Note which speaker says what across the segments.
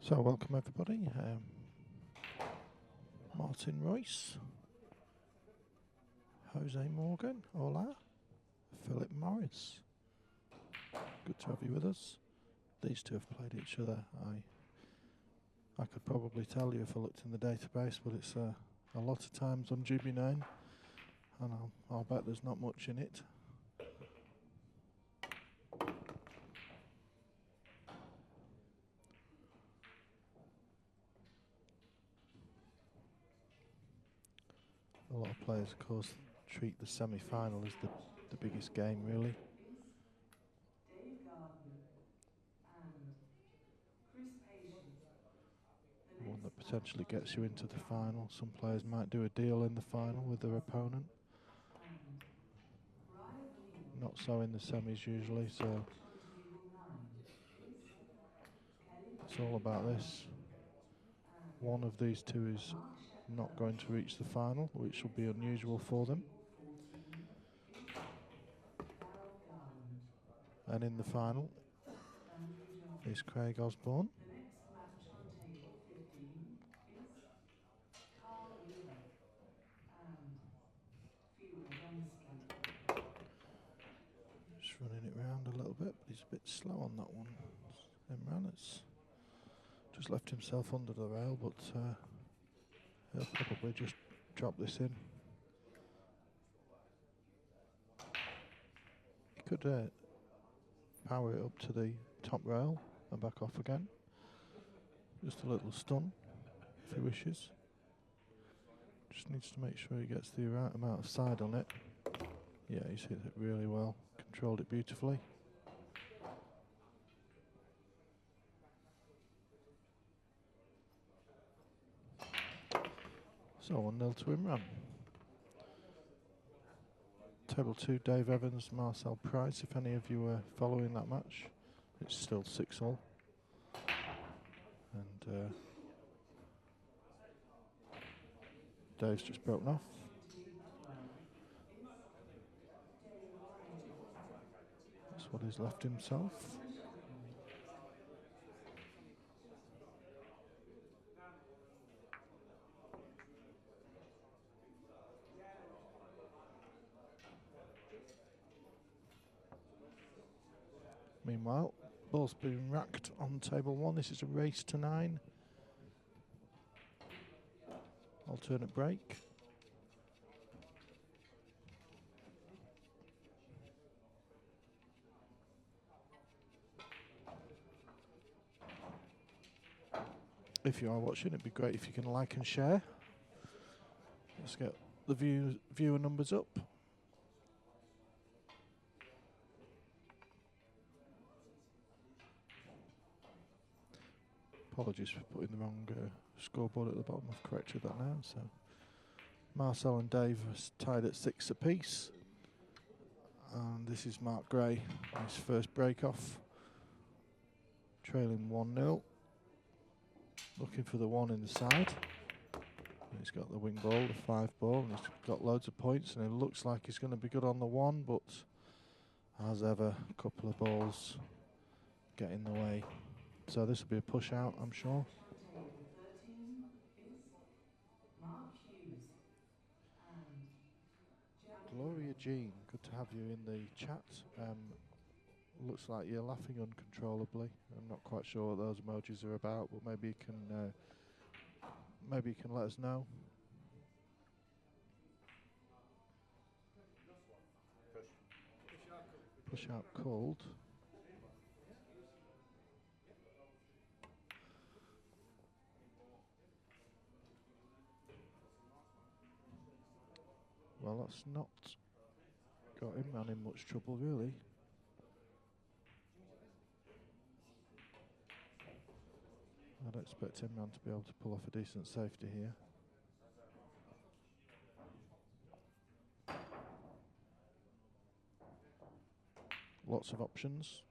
Speaker 1: So welcome everybody. Martin Royce, Jose Morgan, hola, Philip Morris. Good to have you with us. These two have played each other. I could probably tell you if I looked in the database, but it's a lot of times on Jimmy 9, and I'll bet there's not much in it. A lot of players, of course, treat the semi-final as the biggest game, really. The one that potentially gets you into the final. Some players might do a deal in the final with their opponent. Not so in the semis usually, so it's all about this. One of these two is not going to reach the final, which will be unusual for them. And in the final is Craig Osborne. Just running it round a little bit, but he's a bit slow on that one. Imran has just left himself under the rail, but he'll probably just drop this in. He could power it up to the top rail and back off again. Just a little stun if he wishes. Just needs to make sure he gets the right amount of side on it. Yeah, he's hit it really well, controlled it beautifully. So 1-0 to Imran. Table 2, Dave Evans, Marcel Price. If any of you were following that match, it's still 6-all. And Dave's just broken off. That's what he's left himself. Meanwhile, ball's being racked on table 1. This is a race to 9. Alternate break. If you are watching, it'd be great if you can like and share. Let's get the viewer numbers up. Apologies for putting the wrong scoreboard at the bottom. I've corrected that now. So Marcel and Dave are tied at 6 apiece. And this is Mark Gray, his first break off. Trailing 1-0. Looking for the 1 in the side. He's got the wing ball, the 5 ball, and he's got loads of points, and it looks like he's going to be good on the 1, but as ever, a couple of balls get in the way. So this will be a push out, I'm sure. Gloria Jean, good to have you in the chat. Looks like you're laughing uncontrollably. I'm not quite sure what those emojis are about, but maybe you can let us know. Push out called. Well, that's not got Imran in much trouble, really. I'd expect Imran to be able to pull off a decent safety here. Lots of options.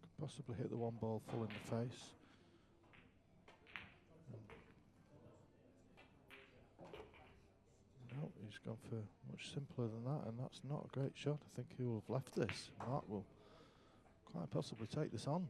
Speaker 1: Could possibly hit the one ball full in the face. No, he's gone for much simpler than that, and that's not a great shot. I think he will have left this. Mark will quite possibly take this on.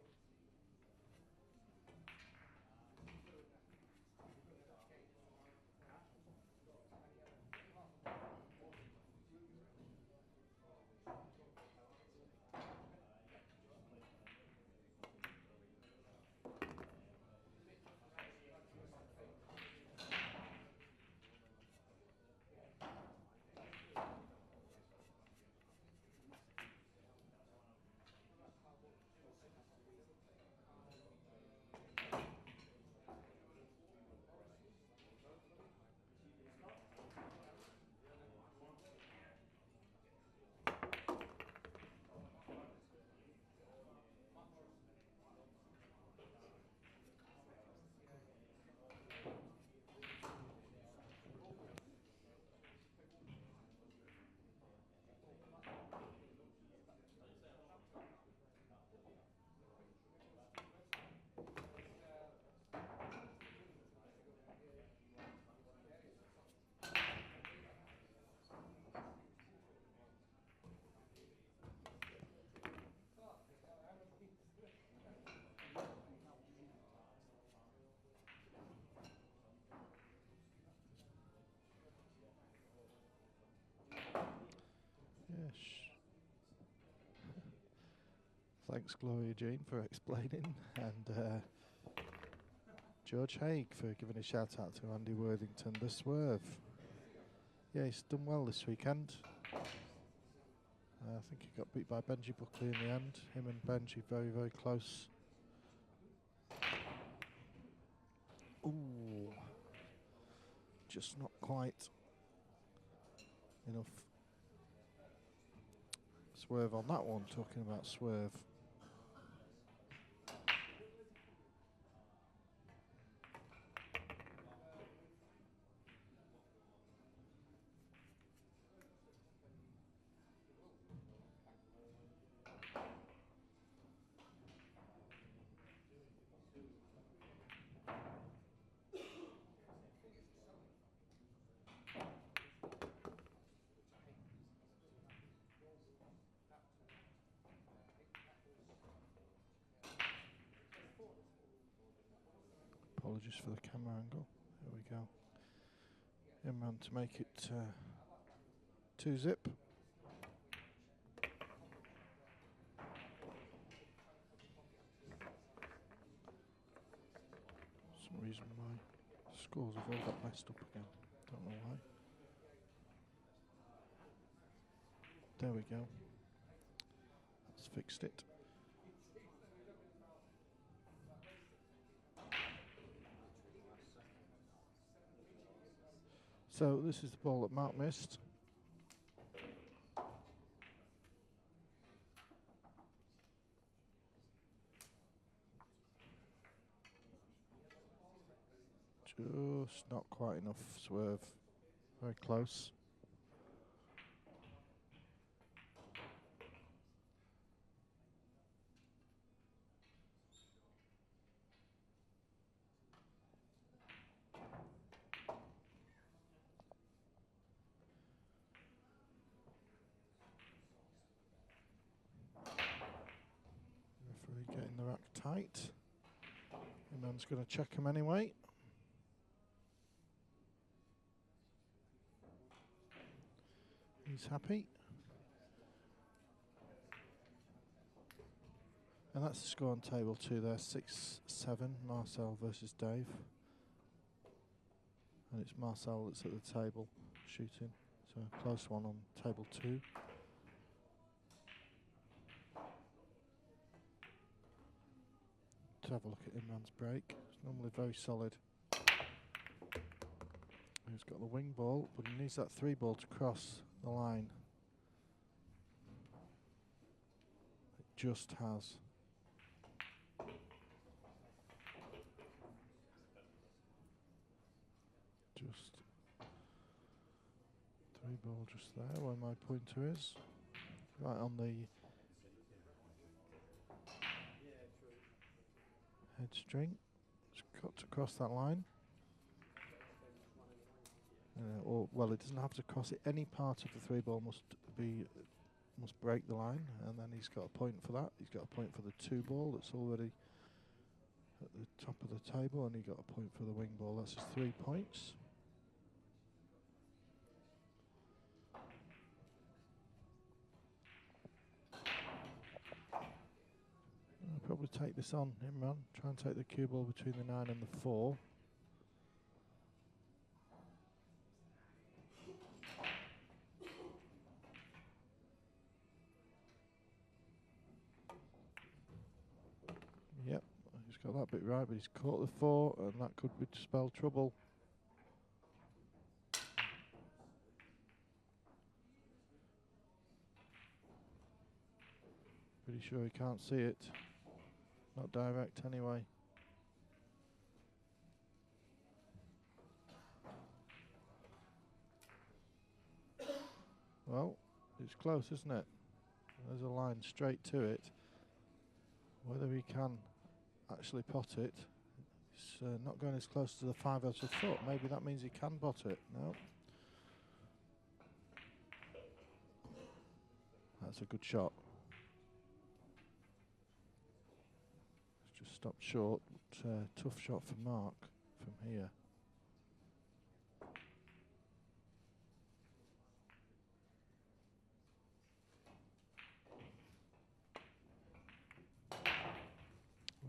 Speaker 1: Yes. Thanks, Gloria Jean, for explaining, and George Haig for giving a shout out to Andy Worthington. The swerve. Yeah, he's done well this weekend. I think he got beat by Benji Buckley in the end. Him and Benji very, very close. Ooh. Just not quite enough swerve on that one. Talking about swerve. Apologies for the camera angle. There we go. Imran to make it 2-zip. For some reason my scores have all got messed up again. Don't know why. There we go. That's fixed it. So this is the ball that Mark missed. Just not quite enough swerve. Very close. Referee getting the rack tight. Imran's going to check him anyway. He's happy. And that's the score on table 2 there, 6-7, Marcel versus Dave. And it's Marcel that's at the table shooting, so a close one on table 2. To have a look at Imran's break, it's normally very solid. He's got the wing ball, but he needs that 3 ball to cross the line. It just has. Just 3 ball just there where my pointer is. Right on the head string. It's got to cross that line. Or well, it doesn't have to cross it. Any part of the 3 ball must break the line, and then he's got a point for that. He's got a point for the 2 ball that's already at the top of the table, and he got a point for the wing ball. That's his 3 points. I'll probably take this on, Imran. Try and take the cue ball between the 9 and the 4. Yep, he's got that bit right, but he's caught the 4, and that could be to spell trouble. Pretty sure he can't see it. Not direct anyway. Well, it's close, isn't it? There's a line straight to it. Whether he can actually pot it, it's not going as close to the 5 as I thought. Maybe that means he can pot it. No. That's a good shot. It's just stopped short. But, tough shot for Mark from here.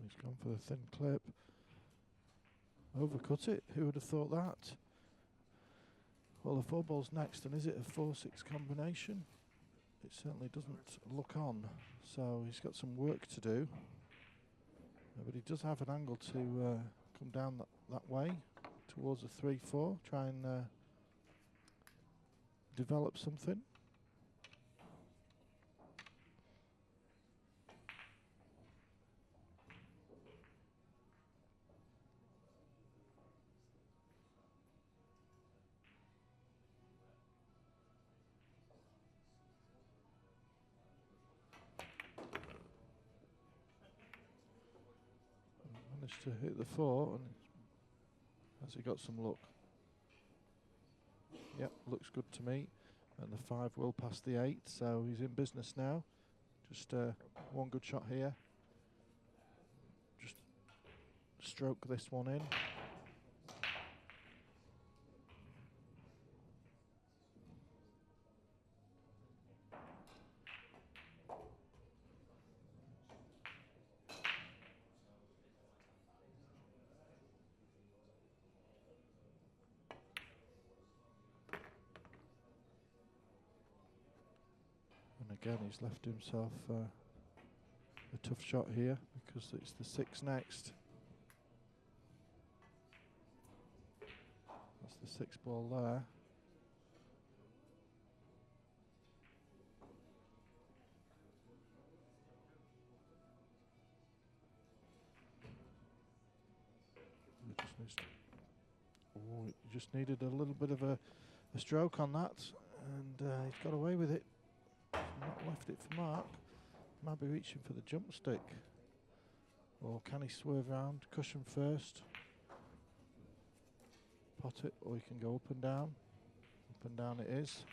Speaker 1: He's gone for the thin clip. Overcut it. Who would have thought that? Well, the 4 ball's next, and is it a 4-6 combination? It certainly doesn't look on. So he's got some work to do. But he does have an angle to come down that way towards a 3-4. Try and develop something. Managed to hit the 4, and has he got some luck? Yep, looks good to me. And the 5 will pass the 8, so he's in business now. Just one good shot here. Just stroke this one in. Again, he's left himself a tough shot here because it's the 6 next. That's the 6 ball there. He just needed a little bit of a stroke on that, and he's got away with it. Not left it for Mark. Might be reaching for the jump stick. Or can he swerve round, cushion first, pot it, or he can go up and down. Up and down it is.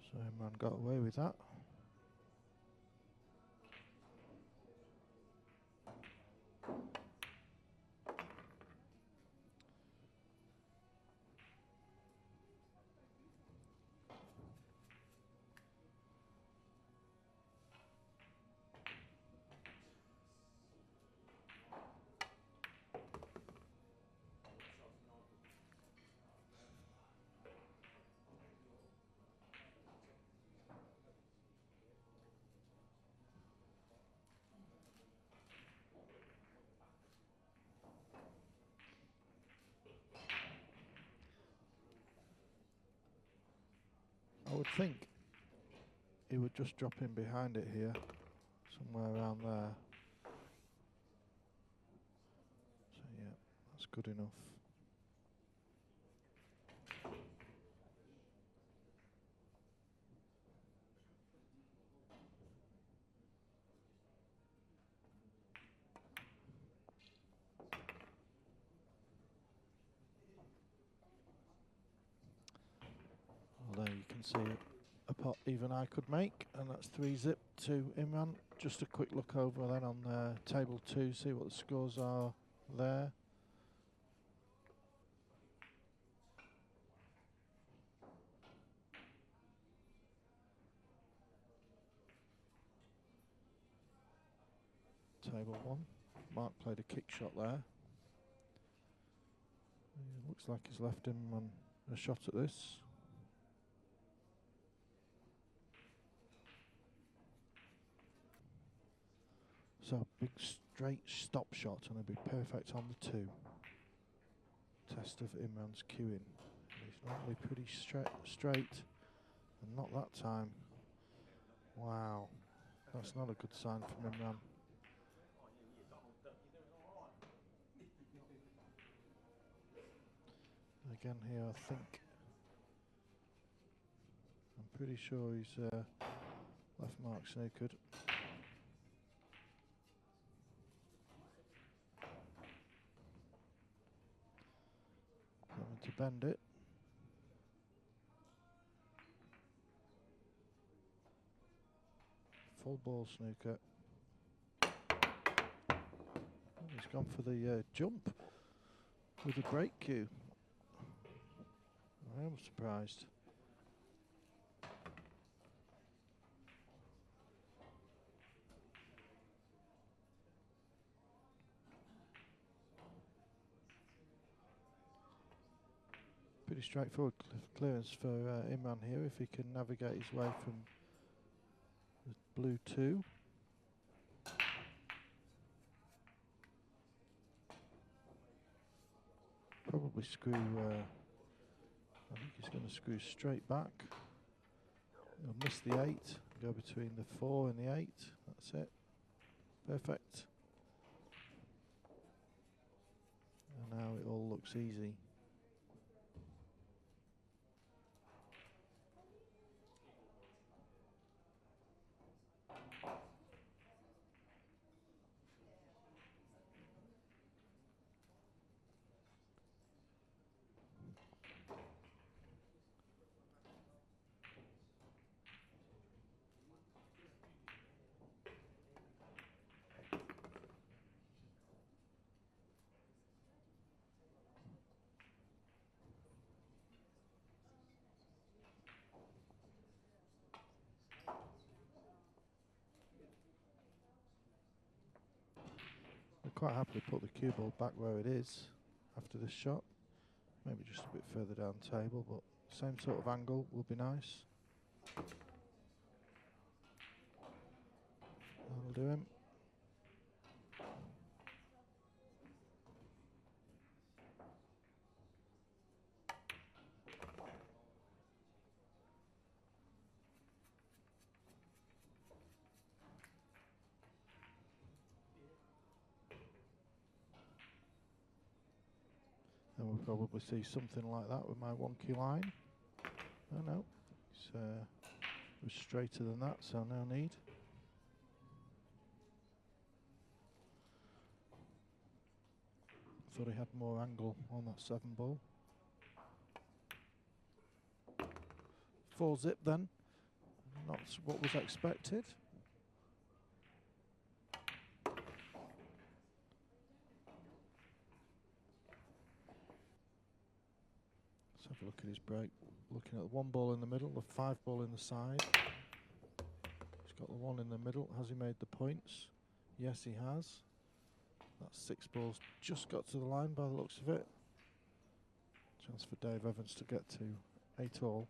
Speaker 1: So Imran got away with that. I would think he would just drop in behind it here, somewhere around there. So yeah, that's good enough. Well, there you can see a pot even I could make, and that's 3-zip to Imran. Just a quick look over then on table 2, see what the scores are there. Table 1, Mark played a kick shot there. Looks like he's left him on a shot at this. So big straight stop shot, and it'll be perfect on the 2. Test of Imran's cueing. He's normally pretty straight, and not that time. Wow, that's not a good sign from Imran. Again here, I think, I'm pretty sure he's left Mark snookered. Going to bend it. Full ball snooker. Oh, he's gone for the jump with a break cue. I am surprised. Pretty straightforward clearance for Imran here, if he can navigate his way from the blue 2. Probably screw, I think he's going to screw straight back. He'll miss the 8, go between the 4 and the 8, that's it. Perfect. And now it all looks easy. Quite happily put the cue ball back where it is after this shot. Maybe just a bit further down the table, but same sort of angle will be nice. That'll do him. And we'll probably see something like that with my wonky line. Oh no, it's was straighter than that, so no need. Thought he had more angle on that 7 ball. 4-zip then not what was expected. Let's have a look at his break. Looking at the 1 ball in the middle, the 5 ball in the side. He's got the 1 in the middle. Has he made the points? Yes, he has. That's 6 balls. Just got to the line by the looks of it. Chance for Dave Evans to get to 8 all.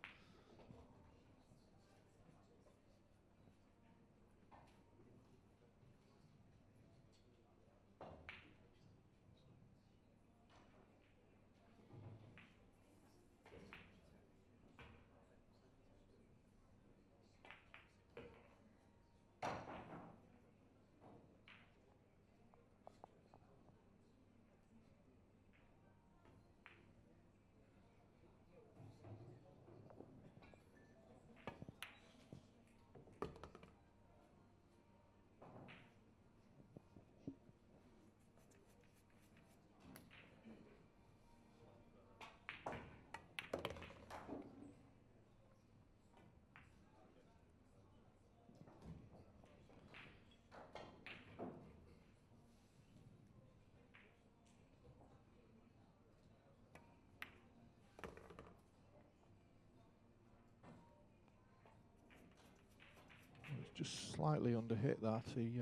Speaker 1: Just slightly under hit that. He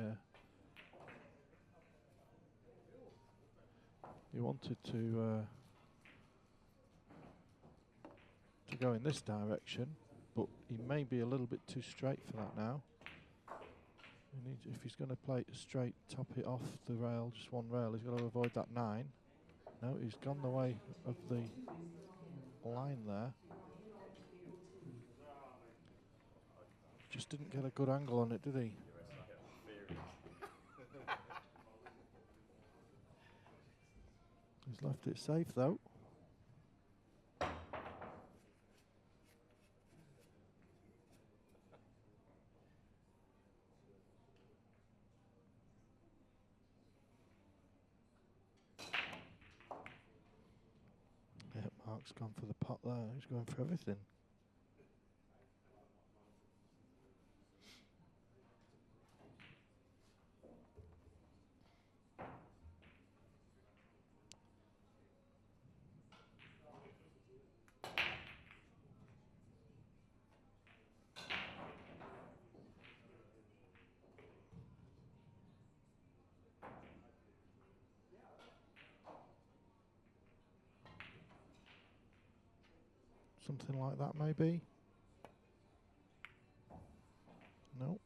Speaker 1: wanted to go in this direction, but he may be a little bit too straight for that now. He needs, if he's going to play it straight, top it off the rail, just one rail, he's got to avoid that 9. No, he's gone the way of the line there. Just didn't get a good angle on it, did he? He's left it safe though. Yeah, Mark's gone for the pot there. He's going for everything. Something like that, maybe. No.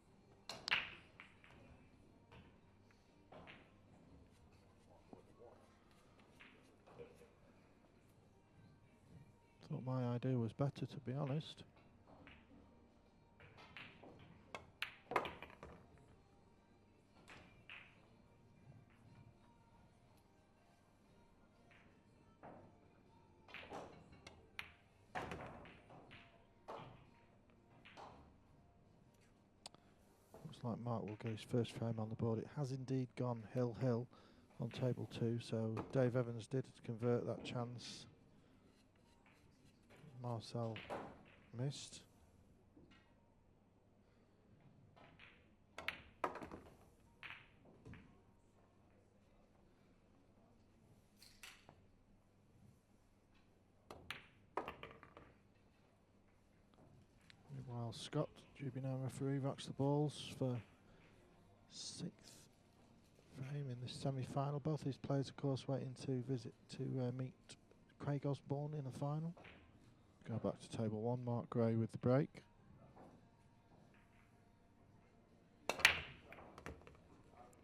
Speaker 1: Thought my idea was better, to be honest. Looks like Mark will get his first frame on the board. It has indeed gone hill-hill on table 2, so Dave Evans did convert that chance. Marcel missed. Meanwhile, Scott, Jubinau referee, rocks the balls for 6th frame in the semi-final. Both these players, of course, waiting to meet Craig Osborne in the final. Go back to table 1. Mark Gray with the break.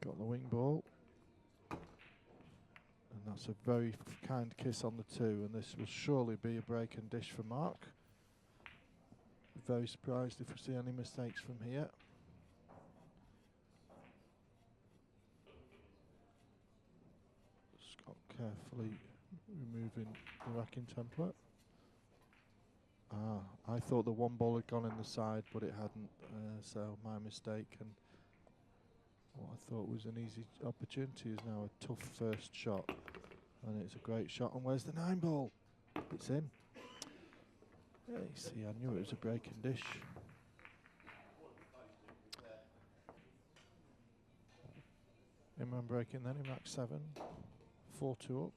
Speaker 1: Got the wing ball. And that's a very kind kiss on the 2, and this will surely be a break and dish for Mark. Very surprised if we see any mistakes from here. Scott carefully removing the racking template. I thought the 1 ball had gone in the side, but it hadn't, so my mistake. And what I thought was an easy opportunity is now a tough first shot, and it's a great shot. And where's the 9 ball? It's in. Yeah, you see, I knew it was a break and dish. Imran breaking then in rack 7. 4-2 up.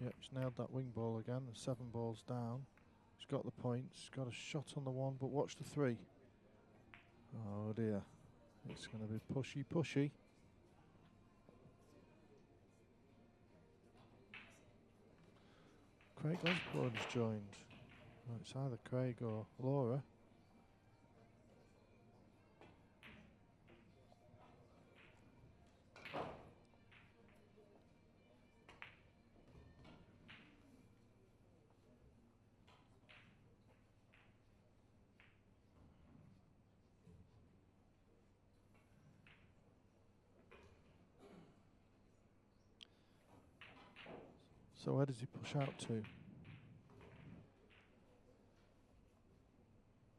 Speaker 1: Yep, he's nailed that wing ball again. The 7 balls down. He's got the points. Got a shot on the 1, but watch the 3. Oh dear. It's going to be pushy, pushy. Craig Osborne has joined. Well, it's either Craig or Laura. So where does he push out to?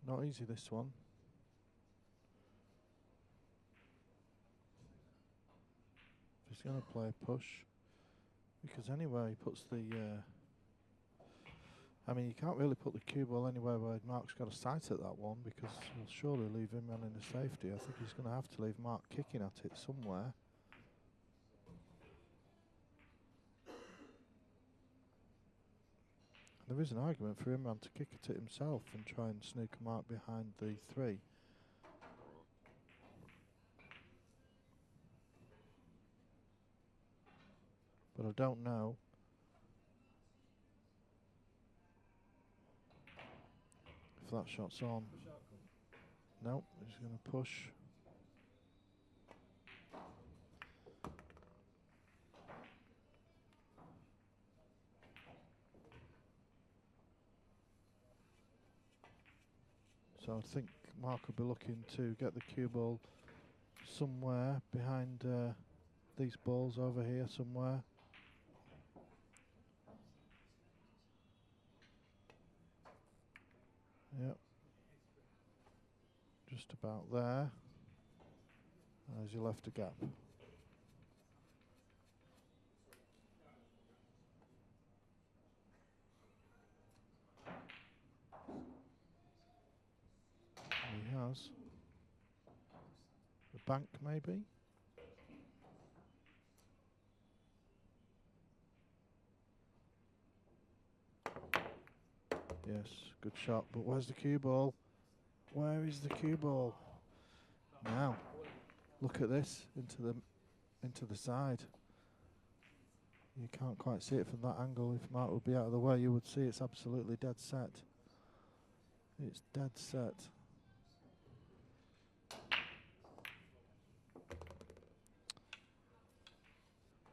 Speaker 1: Not easy, this one. He's going to play a push. Because anywhere he puts the... I mean, you can't really put the cue ball anywhere where Mark's got a sight at that one, because he'll surely leave him running the safety. I think he's going to have to leave Mark kicking at it somewhere. There is an argument for Imran to kick at it himself and try and snooker Mark behind the 3. But I don't know. If that shot's on. No, he's going to push. So I think Mark will be looking to get the cue ball somewhere behind these balls over here somewhere. Yep. Just about there. As you left a gap. He has. The bank maybe. Yes, good shot, but where's the cue ball? Where is the cue ball? Now, look at this, into the side. You can't quite see it from that angle. If Mark would be out of the way, you would see it's absolutely dead set. It's dead set.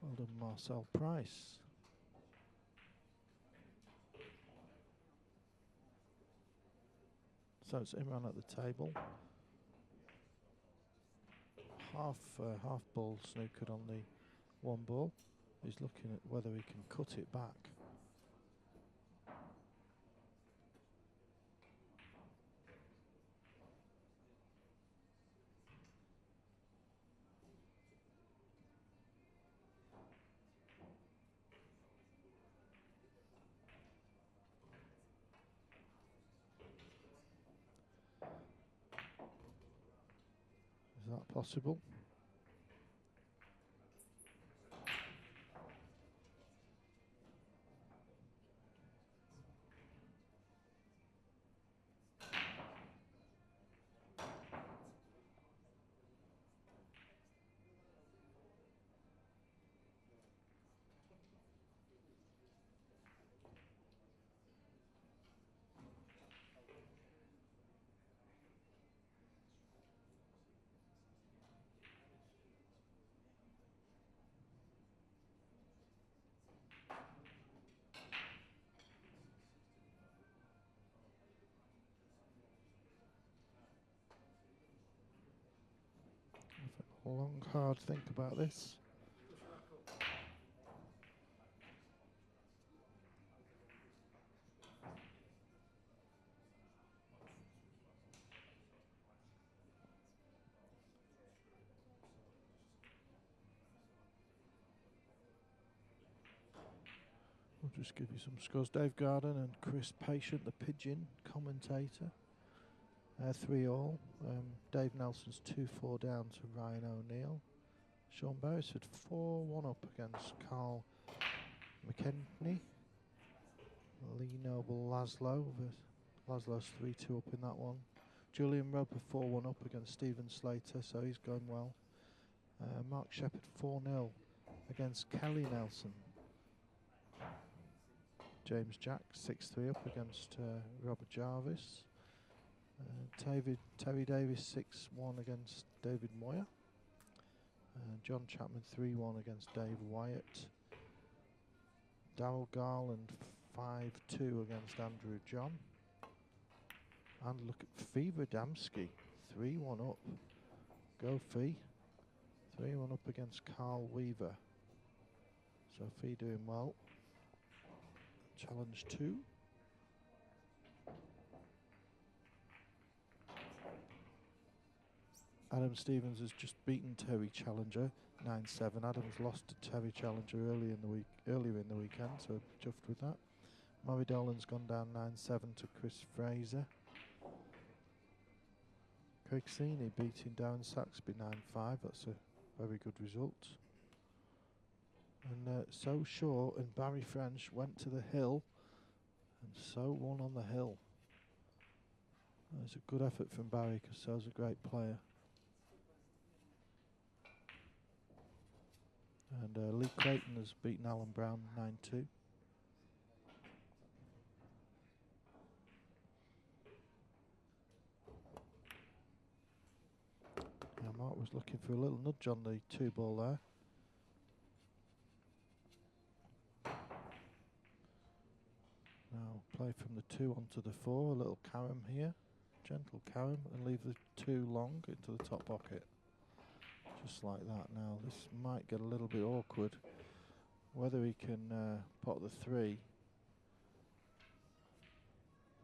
Speaker 1: Well done, Marcel Price. So it's Imran at the table. Half ball snookered on the 1 ball. He's looking at whether he can cut it back. Is that possible? A long, hard think about this. We'll just give you some scores. Dave Garden and Chris Patient, the pigeon commentator. 3-all. Dave Nelson's 2-4 down to Ryan O'Neill. Sean Beresford 4-1 up against Carl McKenny. Lee Noble Laszlo. Laszlo's 3-2 up in that one. Julian Roper 4-1 up against Stephen Slater, so he's going well. Mark Shepherd 4-0 against Kelly Nelson. James Jack 6-3 up against Robert Jarvis. Terry Davis 6-1 against David Moyer. John Chapman 3-1 against Dave Wyatt. Darrell Garland 5-2 against Andrew John. And look at Fee Radamski 3-1 up. Go Fee. 3-1 up against Carl Weaver. So Fee doing well. Challenge 2. Adam Stevens has just beaten Terry Challenger 9-7. Adam's lost to Terry Challenger earlier in the weekend, so chuffed with that. Murray Dolan's gone down 9-7 to Chris Fraser. Craig Seeney beating Darren Saxby 9-5. That's a very good result. And So Shaw and Barry French went to the hill, and So won on the hill. It's a good effort from Barry because So's a great player. And Lee Creighton has beaten Alan Brown 9-2. Yeah, Mark was looking for a little nudge on the 2-ball there. Now play from the 2 onto the 4, a little carom here, gentle carom, and leave the 2 long into the top pocket. Just like that. Now this might get a little bit awkward. Whether he can pot the 3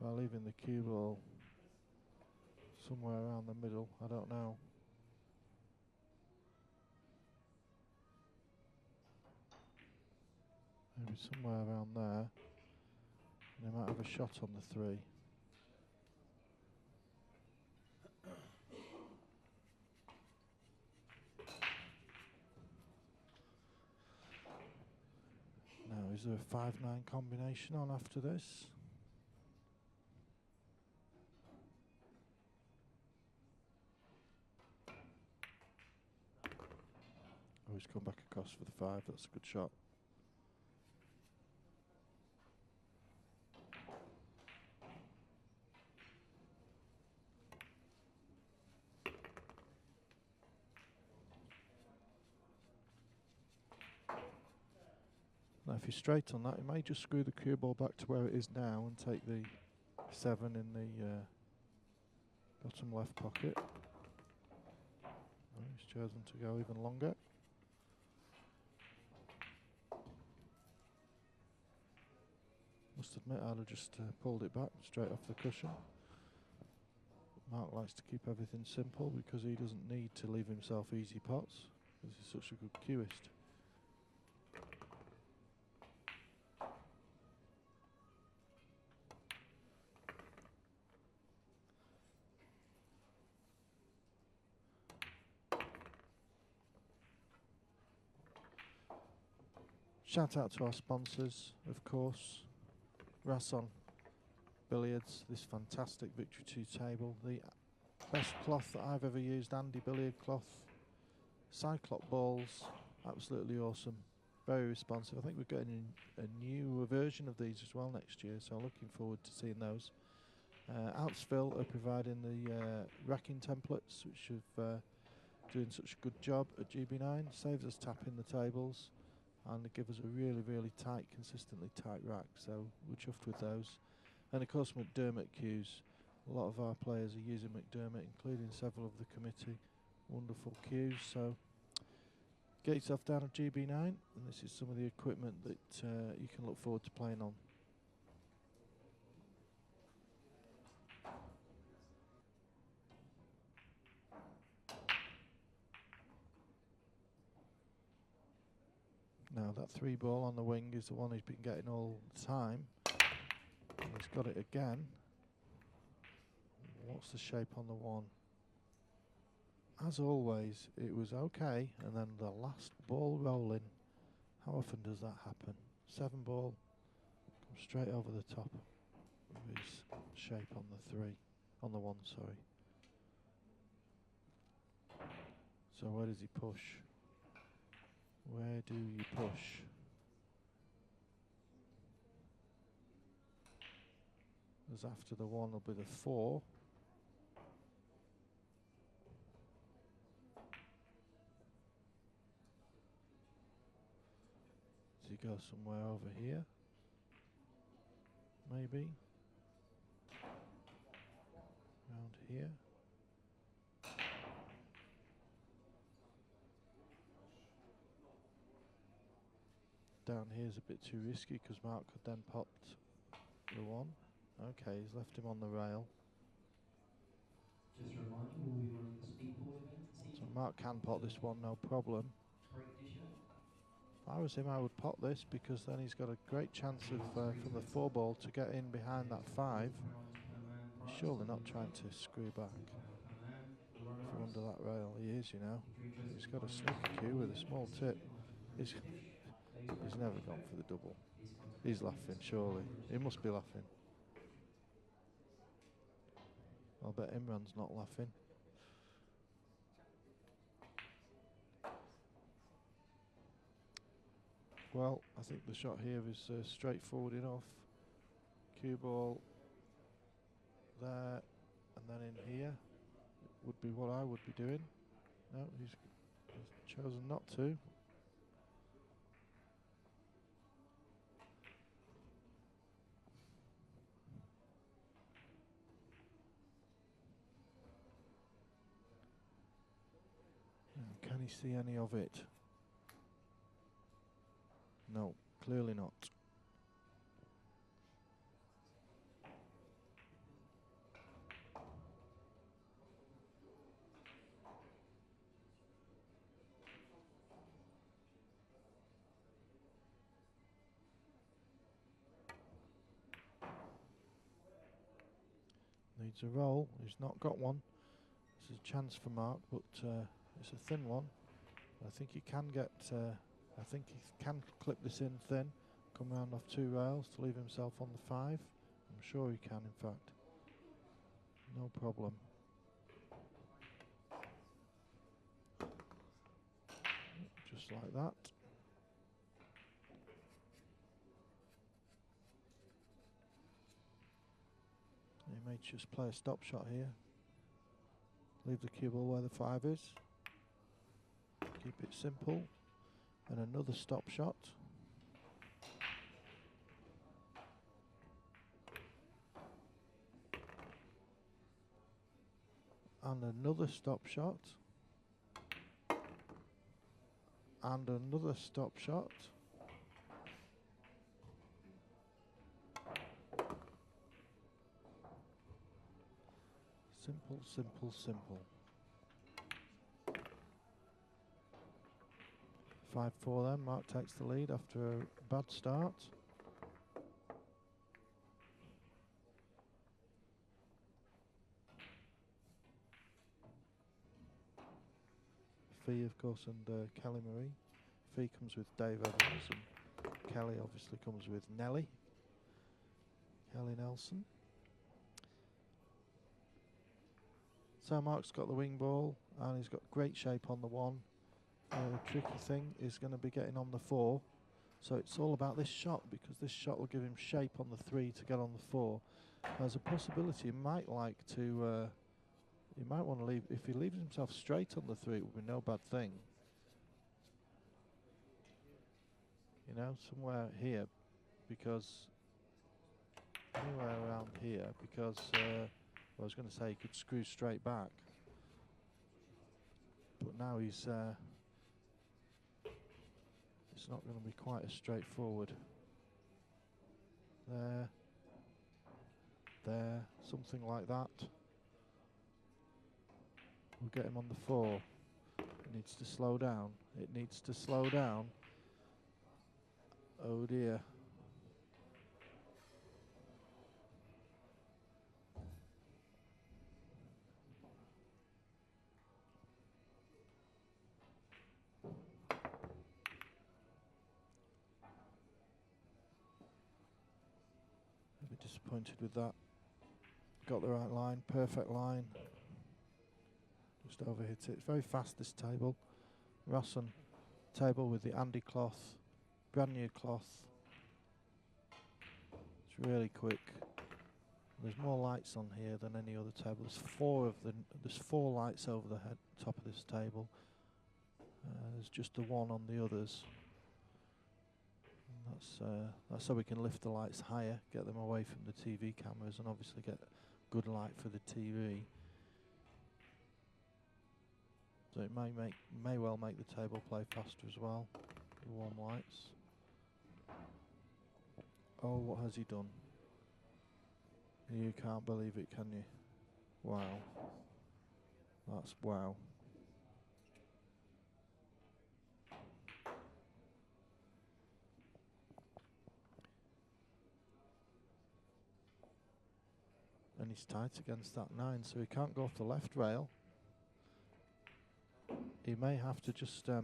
Speaker 1: by leaving the cue ball somewhere around the middle, I don't know. Maybe somewhere around there. And they might have a shot on the 3. Now, is there a 5-9 combination on after this? Oh, he's come back across for the 5. That's a good shot. Now if you're straight on that, you may just screw the cue ball back to where it is now and take the 7 in the bottom left pocket. Oh, he's chosen to go even longer. Must admit I'd have just pulled it back straight off the cushion. Mark likes to keep everything simple because he doesn't need to leave himself easy pots because he's such a good cueist. Shout out to our sponsors, of course. Rasson Billiards, this fantastic Victory 2 table. The best cloth that I've ever used, Andy Billiard cloth. Cyclop balls, absolutely awesome. Very responsive. I think we're getting a new version of these as well next year, so I'm looking forward to seeing those. Outsville are providing the racking templates, which have doing such a good job at GB9. Saves us tapping the tables. And they give us a really, really tight, consistently tight rack, so we're chuffed with those. And of course McDermott cues. A lot of our players are using McDermott, including several of the committee. Wonderful cues, so get yourself down at GB9, and this is some of the equipment that you can look forward to playing on. Now that 3-ball on the wing is the one he's been getting all the time. And he's got it again. What's the shape on the 1? As always, it was okay, and then the last ball rolling. How often does that happen? 7 ball, come straight over the top of his shape on the 3, on the 1, sorry. So where does he push? Where do you push? As after the 1 will be the 4. Does he go somewhere over here? Maybe. Around here. Down here is a bit too risky because Mark could then pot the 1. Okay, he's left him on the rail.
Speaker 2: Just a reminder, we'll be running the speed ball event this evening.
Speaker 1: So Mark can pot this 1, no problem. If I was him, I would pot this because then he's got a great chance of from the 4 ball to get in behind that 5. He's surely not trying to screw back from under that rail. He is, you know. He's got a snooker cue with a small tip. He's never gone for the double. He's laughing, surely. He must be laughing. I'll bet Imran's not laughing. Well, I think the shot here is straightforward enough. Cue ball there, and then in here would be what I would be doing. No, he's chosen not to. Can he see any of it? No, clearly not. Needs a roll. He's not got one. This is a chance for Mark, but it's a thin one. I think he can get. I think he can clip this in thin, come round off 2 rails to leave himself on the 5. I'm sure he can, in fact. No problem. Just like that. He may just play a stop shot here. Leave the cue ball where the 5 is. Keep it simple. And another stop shot. And another stop shot. And another stop shot. Simple, simple, simple. 5-4 then, Mark takes the lead after a bad start. Fee, of course, and Kelly Marie. Fee comes with Dave Evans, and Kelly obviously comes with Nelly. Kelly Nelson. So Mark's got the wing ball, and he's got great shape on the 1. The tricky thing is going to be getting on the 4. So it's all about this shot, because this shot will give him shape on the 3 to get on the 4. There's a possibility he might like to, he might want to leave, if he leaves himself straight on the 3, it would be no bad thing. You know, somewhere here, because, anywhere around here, because, I was going to say he could screw straight back. But now he's, it's not going to be quite as straightforward. There, something like that. We'll get him on the 4. It needs to slow down. It needs to slow down. Oh dear. disappointed with that. Got the right line, perfect line. Just overhit it. It's very fast, this table. Rosson table with the Andy cloth, brand new cloth. It's really quick. There's more lights on here than any other table. There's four of them. There's 4 lights over the top of this table. There's just the one on the others. And that's so we can lift the lights higher, get them away from the TV cameras, and obviously get good light for the TV. So it may well make the table play faster as well. The warm lights. Oh, what has he done? You can't believe it, can you? Wow. That's wow. And he's tight against that 9, so he can't go off the left rail. He may have to just hit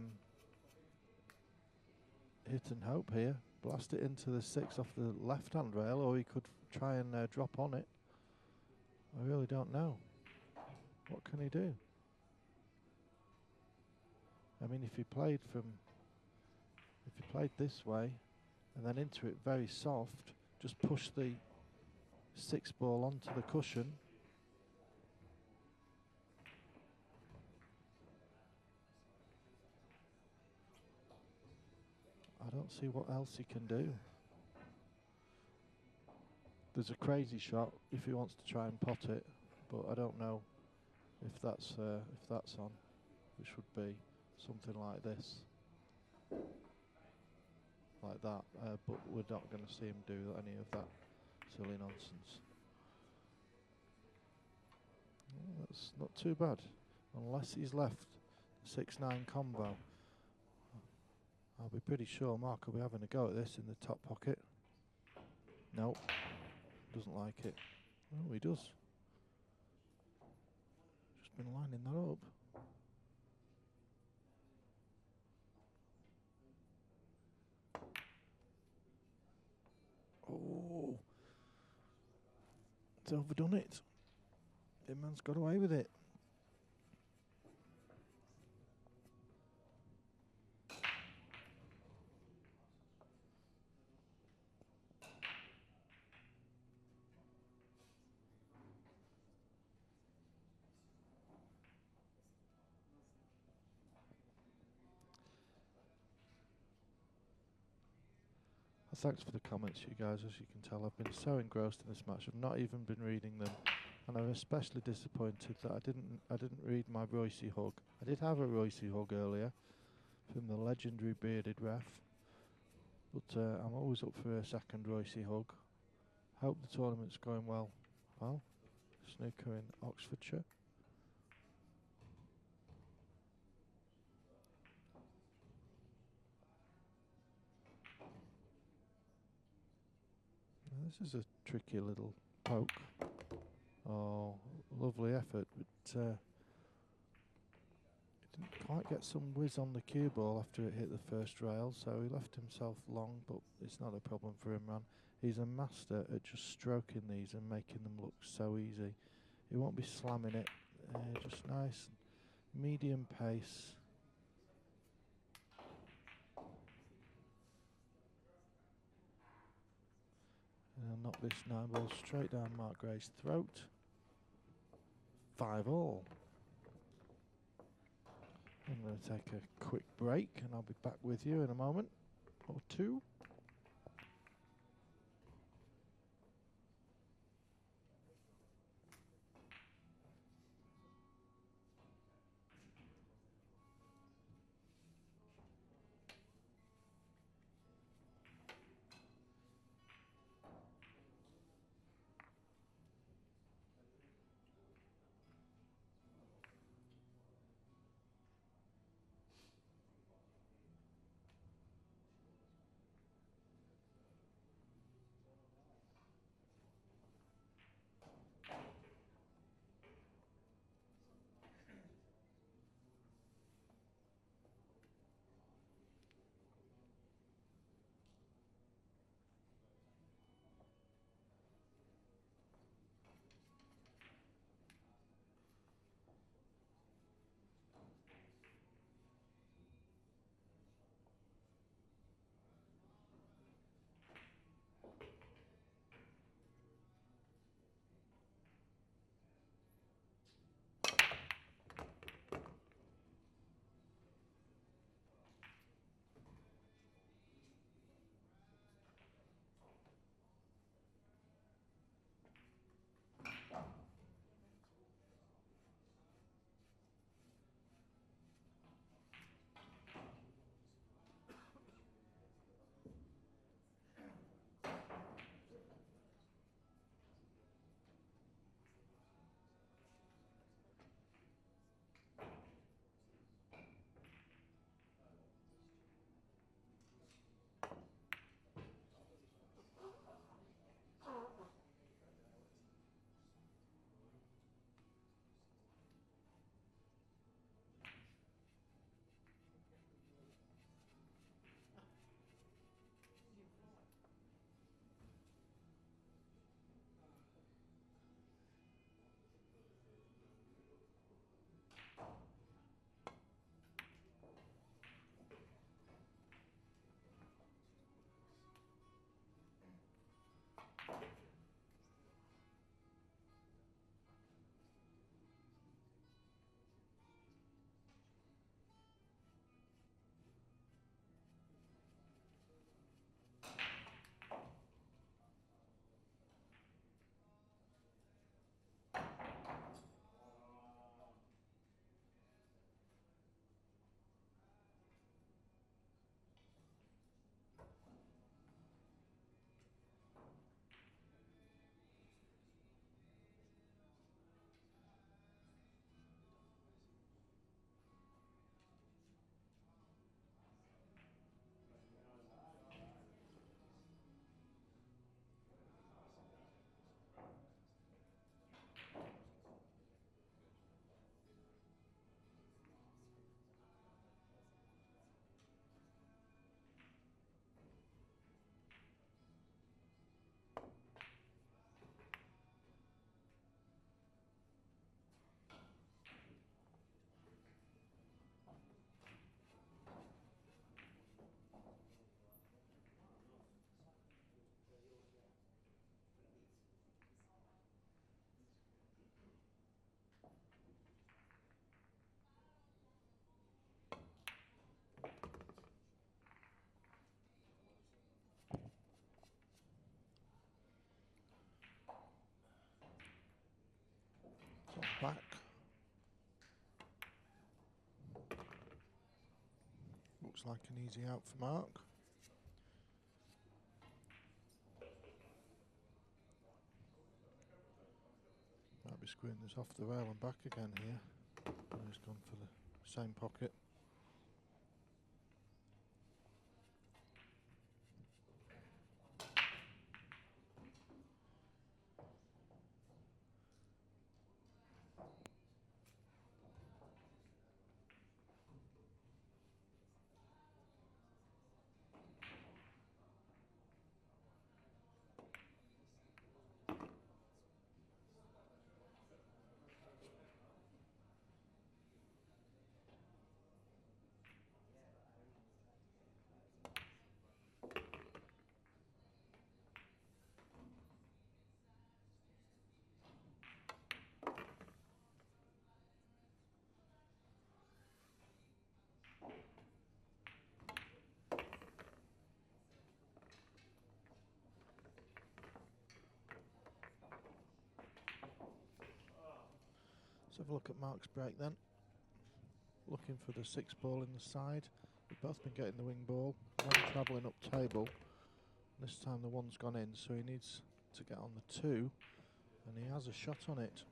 Speaker 1: and hope here. Blast it into the 6 off the left-hand rail, or he could try and drop on it. I really don't know. What can he do? I mean, if he played this way and then into it very soft, just push the 6 ball onto the cushion. I don't see what else he can do. There's a crazy shot if he wants to try and pot it, but I don't know if that's on. It should be something like this, like that. But we're not going to see him do any of that silly nonsense. That's not too bad, unless he's left 6-9 combo. I'll be pretty sure Mark will be having a go at this in the top pocket. Nope. Doesn't like it. Oh, he does. Just been lining that up. Oh. It's overdone it. Imran's got away with it. Thanks for the comments, you guys. As you can tell, I've been so engrossed in this match. I've not even been reading them, and I'm especially disappointed that I didn't read my Royce hug. I did have a Royce hug earlier from the legendary bearded ref, but I'm always up for a second Royce hug. Hope the tournament's going well. Well, snooker in Oxfordshire. This is a tricky little poke. Oh, lovely effort, but it didn't quite get some whiz on the cue ball after it hit the first rail, so he left himself long, but it's not a problem for Imran. He's a master at just stroking these and making them look so easy. He won't be slamming it, just nice, medium pace. And I'll knock this 9 ball straight down Mark Gray's throat. 5-all. I'm going to take a quick break and I'll be back with you in a moment or two. Back. Looks like an easy out for Mark. Might be screwing this off the rail and back again here. He's gone for the same pocket. Let's have a look at Mark's break then. Looking for the 6 ball in the side. We've both been getting the wing ball. One travelling up table. This time the 1's gone in, so he needs to get on the 2, and he has a shot on it.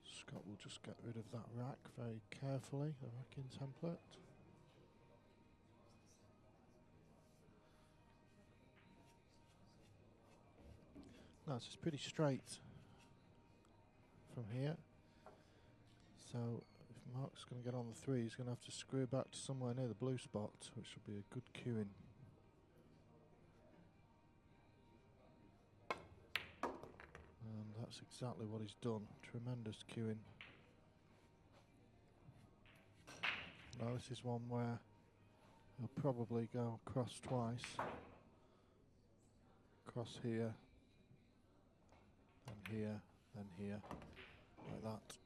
Speaker 1: Scott will just get rid of that rack very carefully, the racking template. Now it's pretty straight from here. So if Mark's going to get on the 3, he's going to have to screw back to somewhere near the blue spot, which will be a good cueing. And that's exactly what he's done. Tremendous cueing. Now this is one where he'll probably go across twice. Across here, and here, and here, like that.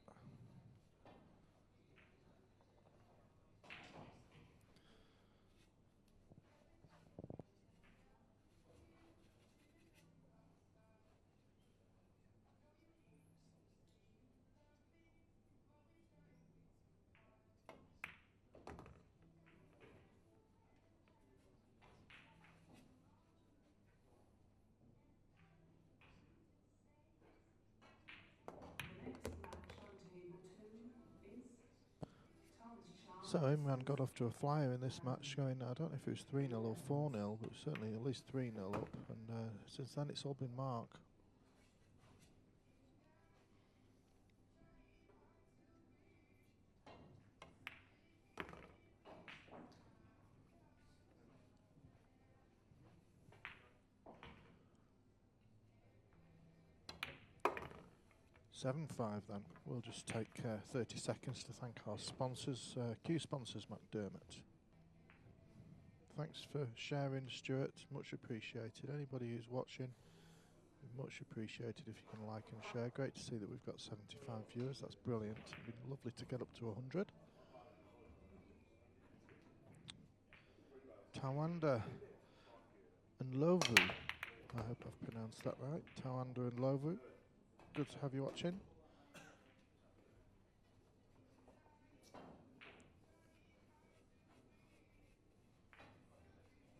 Speaker 1: So Imran got off to a flyer in this match, going, I don't know if it was 3-0 or 4-0, but certainly at least 3-0 up, and since then it's all been Mark. $7-5 then. We'll just take 30 seconds to thank our sponsors. Q sponsors McDermott. Thanks for sharing, Stuart. Much appreciated. Anybody who's watching, much appreciated if you can like and share. Great to see that we've got 75 viewers. That's brilliant. It'd be lovely to get up to 100. Tawanda and Lovu. I hope I've pronounced that right. Tawanda and Lovu. Good to have you watching.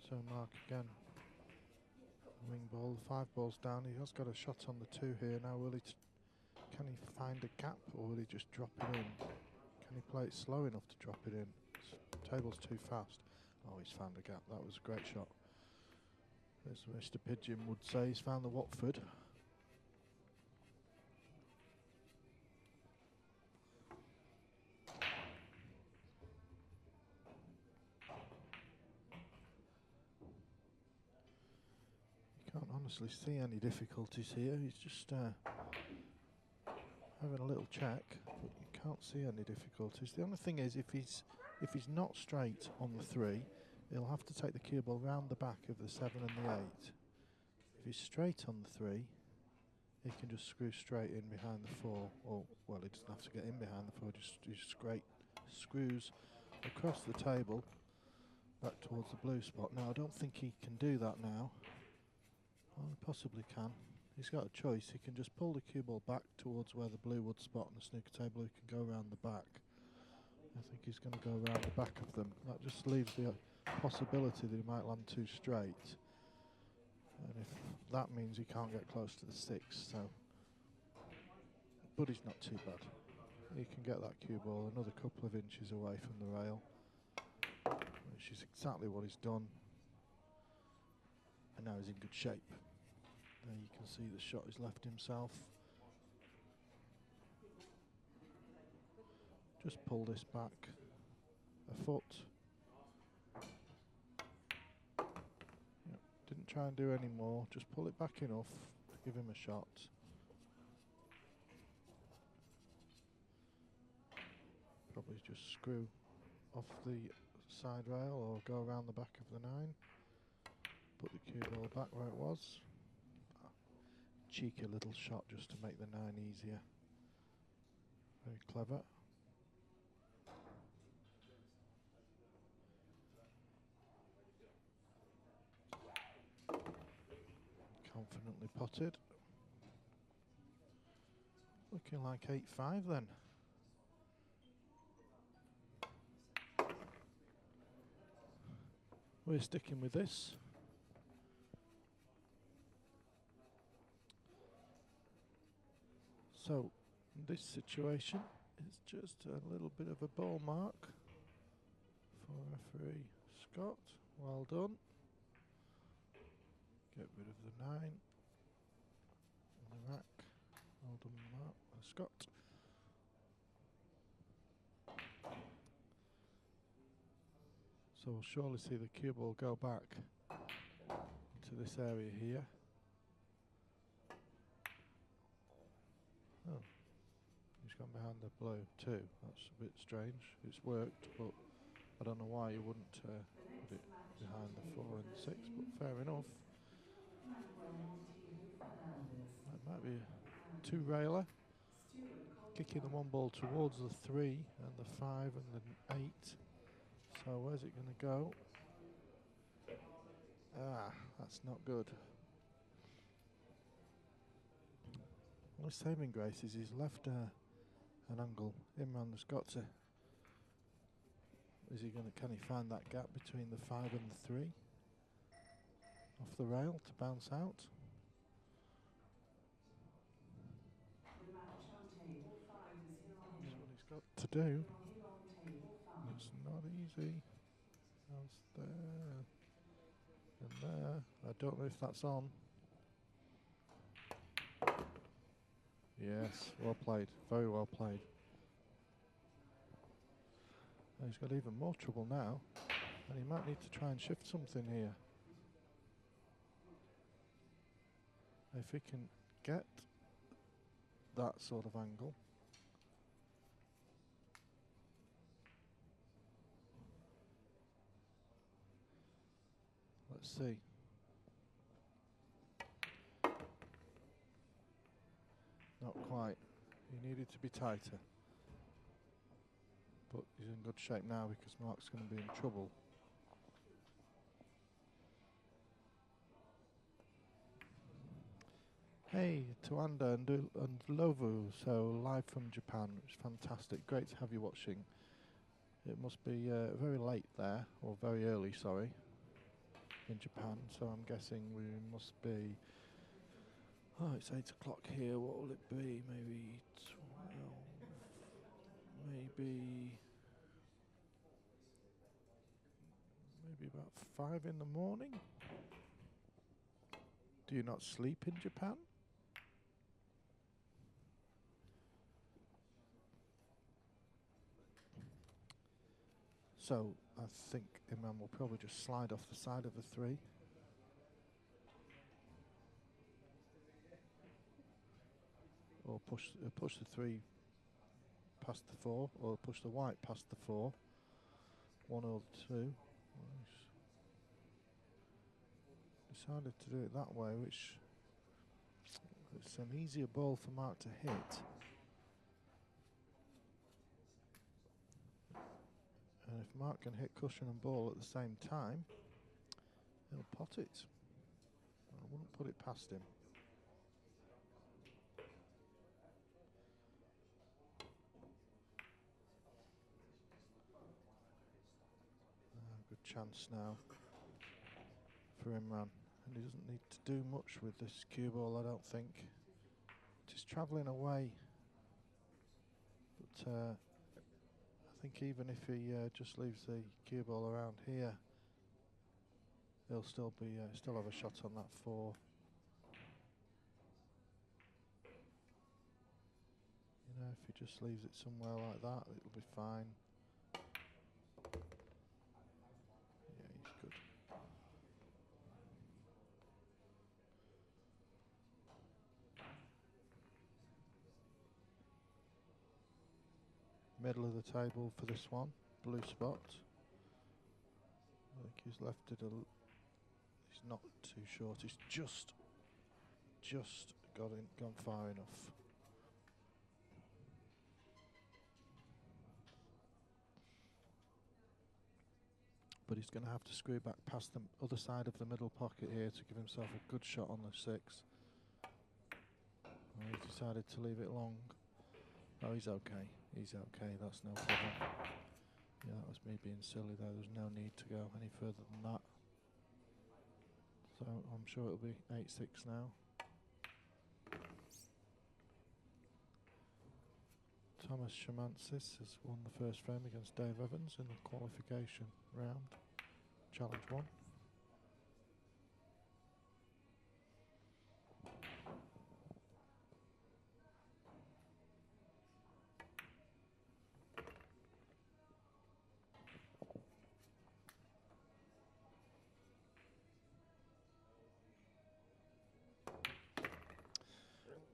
Speaker 1: So Mark again. Wing ball, 5 balls down. He has got a shot on the 2 here. Now will he can he find a gap, or will he just drop it in? Can he play it slow enough to drop it in? Table's too fast. Oh, he's found a gap. That was a great shot. As Mr. Pigeon would say, he's found the Watford. You can't honestly see any difficulties here. He's just having a little check, but you can't see any difficulties. The only thing is, if he's not straight on the 3, he'll have to take the cue ball round the back of the 7 and the 8. If he's straight on the 3, he can just screw straight in behind the 4. Or, well, he doesn't have to get in behind the 4, just screws across the table back towards the blue spot. Now, I don't think he can do that now. Well, he possibly can. He's got a choice. He can just pull the cue ball back towards where the blue would spot on the snooker table. He can go around the back. I think he's going to go around the back of them. That just leaves the possibility that he might land too straight. And if that means he can't get close to the 6, so. But he's not too bad. He can get that cue ball another couple of inches away from the rail, which is exactly what he's done. And now he's in good shape. There you can see the shot he's left himself. Just pull this back a foot. Yep. Didn't try and do any more, just pull it back enough to give him a shot. Probably just screw off the side rail or go around the back of the 9. Put the cue ball back where it was. Cheeky little shot just to make the 9 easier. Very clever. Confidently potted. Looking like 8-5 then. We're sticking with this. So, in this situation, it's just a little bit of a ball mark for referee Scott. Well done. Get rid of the 9. And the rack. Well done, Mark. Scott. So we'll surely see the cue ball go back to this area here. Oh, he's gone behind the blue too. That's a bit strange. It's worked, but I don't know why you wouldn't put it behind the 4 and the 6, but fair enough. That might be a 2-railer. Kicking the 1 ball towards the 3 and the 5 and the 8. So where's it going to go? Ah, that's not good. Well, his saving grace is he's left an angle. Imran has got to. Is he going to? Can he find that gap between the 5 and the 3 off the rail to bounce out? That's what he's got to do. It's not easy. That's there and there. I don't know if that's on. Yes, well played. Very well played. He's got even more trouble now, and he might need to try and shift something here. If he can get that sort of angle. Let's see. Not quite. He needed to be tighter. But he's in good shape now because Mark's going to be in trouble. Hey, Tuanda and Lovu, so live from Japan. It's fantastic. Great to have you watching. It must be very late there, or very early, sorry, in Japan. So I'm guessing we must be. Oh, it's 8 o'clock here. What will it be? Maybe 12. Maybe about 5 in the morning. Do you not sleep in Japan? So I think Imran will probably just slide off the side of the 3. Or push the 3 past the 4, or push the white past the 4. 1 or 2. Decided to do it that way, which it's an easier ball for Mark to hit. And if Mark can hit cushion and ball at the same time, he'll pot it. I wouldn't put it past him. Good chance now for Imran. And he doesn't need to do much with this cue ball, I don't think. Just travelling away. But I think even if he just leaves the cue ball around here, he'll still have a shot on that 4. You know, if he just leaves it somewhere like that, it'll be fine. Yeah, he's good. Middle of the table for this one, blue spot. I think he's left it he's not too short, he's just gone far enough. But he's going to have to screw back past the other side of the middle pocket here to give himself a good shot on the 6. Oh, he's decided to leave it long. Oh, he's okay. He's okay. That's no problem. Yeah, that was me being silly there. There's no need to go any further than that. So I'm sure it'll be 8-6 now. Thomas Shamansis has won the first frame against Dave Evans in the qualification round. Challenge 1.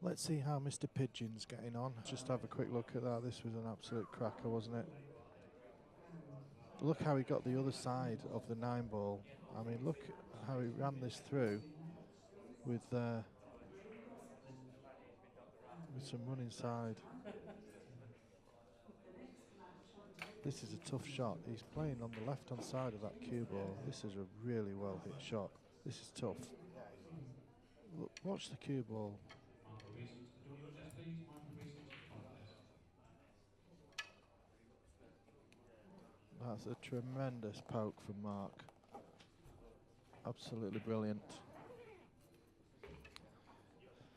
Speaker 1: Let's see how Mr. Pigeon's getting on. Just have a quick look at that. This was an absolute cracker, wasn't it? Look how he got the other side of the 9 ball. I mean, look how he ran this through with some run inside. This is a tough shot. He's playing on the left-hand side of that cue ball. This is a really well-hit shot. This is tough. Look, watch the cue ball. That's a tremendous poke from Mark. Absolutely brilliant.